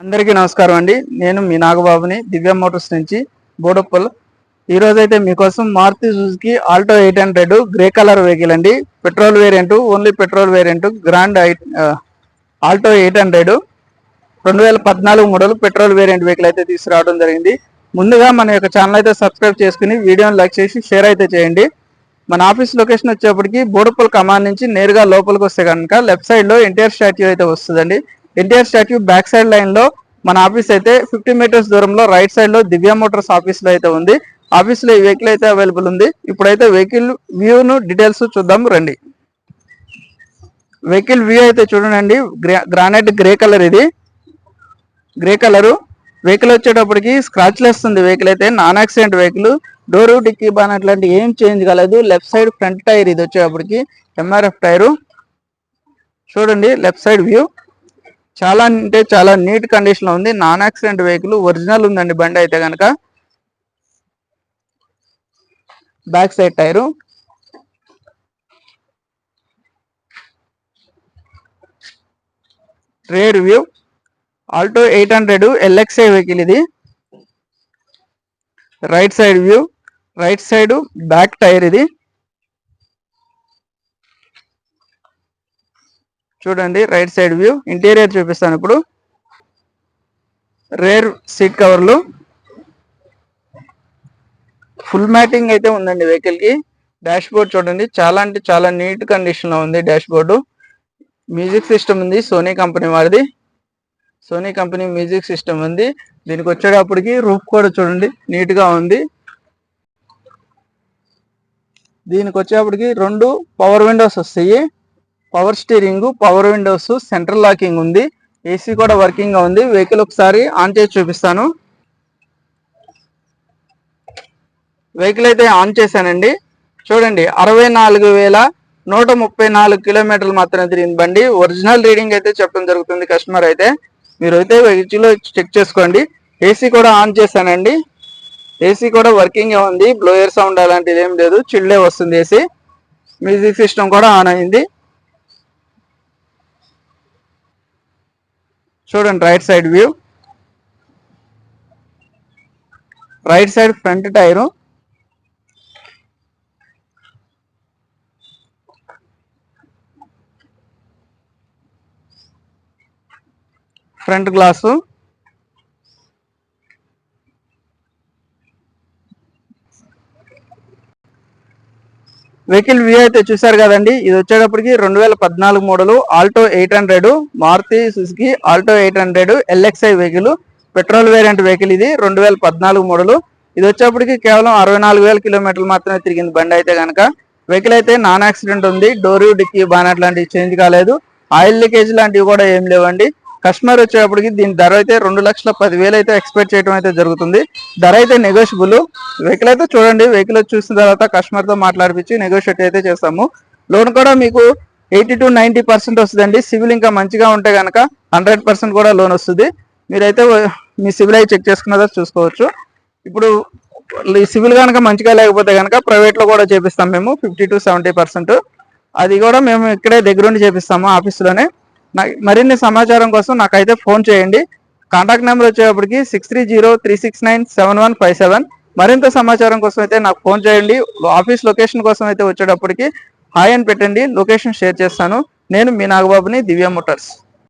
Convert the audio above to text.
అందరికీ నమస్కారం అండి. నేను మీ నాగబాబుని దివ్య మోటార్స్ నుంచి బోడుప్పల్. ఈ రోజు అయితే మీకోసం Maruti Suzuki Alto 800 grey colour vehicle అండి. Petrol variant, only petrol variant grand Alto 800 2014 model petrol variant vehicle అయితే తీసుకురావడం జరిగింది. ముందుగా మన యొక్క ఛానల్ అయితే సబ్స్క్రైబ్ చేసుకుని వీడియోని లైక్ చేసి షేర్ అయితే చేయండి. మన ఆఫీస్ లొకేషన్ వచ్చేప్పటికి బోడుప్పల్ కమాన్ నుంచి నేరుగా లోపలికి వస్తే కనుక లెఫ్ట్ సైడ్ లో ఎన్టీఆర్ స్టాట్యూ అయితే వస్తుందండి. NTR statue back side line లో మన ఆఫీస్ అయితే 50 మీటర్స్ దూరంలో రైట్ సైడ్ లో దివ్య మోటార్స్ ఆఫీస్ లో అయితే ఉంది. ఆఫీస్ లో ఈ వెహికల్ అయితే అవైలబుల్ ఉంది. ఇప్పుడైతే వెహికల్ వ్యూను డీటెయిల్స్ చూద్దాం రండి. వెహికల్ వ్యూ అయితే చూడండి, గ్రానైట్ గ్రే కలర్, ఇది గ్రే కలరు. వెహికల్ వచ్చేటప్పటికి స్క్రాచ్ లెస్ ఉంది. వెహికల్ అయితే non accident vehicle. Door, dicky బాన్ అట్లాంటి ఏం చేంజ్ కాలేదు. లెఫ్ట్ సైడ్ ఫ్రంట్ టైర్ ఇది వచ్చేటప్పటికి ఎంఆర్ఎఫ్ టైరు. చూడండి లెఫ్ట్ సైడ్ వ్యూ చాలా అంటే చాలా నీట్ కండిషన్ లో ఉంది. నాన్ యాక్సిడెంట్ వెహికల్, ఒరిజినల్ ఉందండి బండి అయితే కనుక. Back side tyre, rear view. Alto 800 LXI vehicle ఇది. Right side view, right side back tyre ఇది. చూడండి రైట్ సైడ్ వ్యూ. ఇంటీరియర్ చూపిస్తాను ఇప్పుడు. రేర్ సీట్ కవర్లు, ఫుల్ మ్యాటింగ్ అయితే ఉందండి వెహికల్ కి. డాష్ బోర్డ్ చూడండి, చాలా అంటే చాలా నీట్ కండిషన్ లో ఉంది డాష్ బోర్డు. మ్యూజిక్ సిస్టమ్ ఉంది, సోనీ కంపెనీ వారిది. సోనీ కంపెనీ మ్యూజిక్ సిస్టమ్ ఉంది. దీనికి వచ్చేటప్పటికి రూఫ్ కూడా చూడండి నీట్ గా ఉంది. దీనికి వచ్చేటప్పటికి 2 పవర్ విండోస్ వస్తాయి. Power steering, power Windows, central locking ఉంది. ఏసీ కూడా వర్కింగ్ గా ఉంది. వెహికల్ ఒకసారి ఆన్ చేసి చూపిస్తాను. వెహికల్ అయితే ఆన్ చేశానండి. చూడండి 64,134 కిలోమీటర్లు మాత్రమే తిరిగింది బండి. ఒరిజినల్ రీడింగ్ అయితే చెప్పడం జరుగుతుంది కస్టమర్ అయితే. మీరు అయితే వెహికల్ చెక్ చేసుకోండి. ఏసీ కూడా ఆన్ చేశానండి. ఏసీ కూడా వర్కింగ్ గా ఉంది. బ్లోయర్ సౌండ్ అలాంటిది ఏం లేదు, చిల్లే వస్తుంది ఏసీ. మ్యూజిక్ సిస్టమ్ కూడా ఆన్ అయింది. చూడండి right side view. Right side front tyre, front glass, vehicle view అయితే చూసారు కదండి. ఇది వచ్చేటప్పటికి 2014 model Alto 800 Maruti Suzuki Alto 800 LXI vehicle, petrol variant vehicle. ఇది 2014 మోడల్. ఇది వచ్చేప్పటికి కేవలం 64,000 కిలోమీటర్లు మాత్రమే తిరిగింది బండి అయితే కనుక. వెహికల్ అయితే నాన్ యాక్సిడెంట్ ఉంది. డోరు, డిక్కీ బానెట్ లాంటివి చేంజ్ కాలేదు. ఆయిల్ లీకేజ్ లాంటివి కూడా ఏం లేవండి. కస్టమర్ వచ్చేటప్పటికి దీని ధర అయితే 2,10,000 అయితే ఎక్స్పెక్ట్ చేయడం అయితే జరుగుతుంది. ధర అయితే నెగోషియబుల్. వెహికల్ అయితే చూడండి, వెహికల్ చూసిన తర్వాత కస్టమర్ తో మాట్లాడిపించి నెగోషియేట్ అయితే చేస్తాము. లోన్ కూడా మీకు 80 to 90% వస్తుందండి. సివిల్ ఇంకా మంచిగా ఉంటే కనుక 100% కూడా లోన్ వస్తుంది. మీరైతే మీ సివిల్ అయి చెక్ చేసుకున్నదా చూసుకోవచ్చు. ఇప్పుడు ఈ సివిల్ కనుక మంచిగా లేకపోతే కనుక ప్రైవేట్ లో కూడా చేపిస్తాం మేము 50 to 70%. అది కూడా మేము ఇక్కడే దగ్గరుండి చేపిస్తాము ఆఫీసులోనే. మరిన్ని సమాచారం కోసం నాకైతే ఫోన్ చేయండి. కాంటాక్ట్ నెంబర్ వచ్చేటప్పటికి 6303697157. మరింత సమాచారం కోసం అయితే నాకు ఫోన్ చేయండి. ఆఫీస్ లొకేషన్ కోసం అయితే వచ్చేటప్పటికి హాయ్ అని పెట్టండి, లొకేషన్ షేర్ చేస్తాను. నేను మీ నాగబాబుని, దివ్య మోటార్స్.